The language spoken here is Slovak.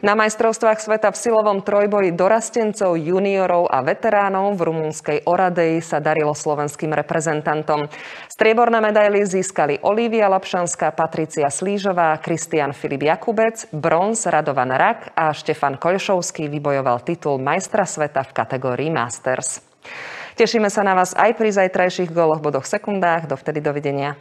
Na majstrovstvách sveta v silovom trojboji dorastencov, juniorov a veteránov v rumunskej Oradei sa darilo slovenským reprezentantom. Strieborné medaily získali Olivia Lapšanská, Patricia Slížová, Kristian Filip Jakubec, bronz Radovan Rak a Štefan Koľšovský vybojoval titul majstra sveta v kategórii Masters. Tešíme sa na vás aj pri zajtrajších góloch, bodoch, sekundách. Dovtedy dovidenia.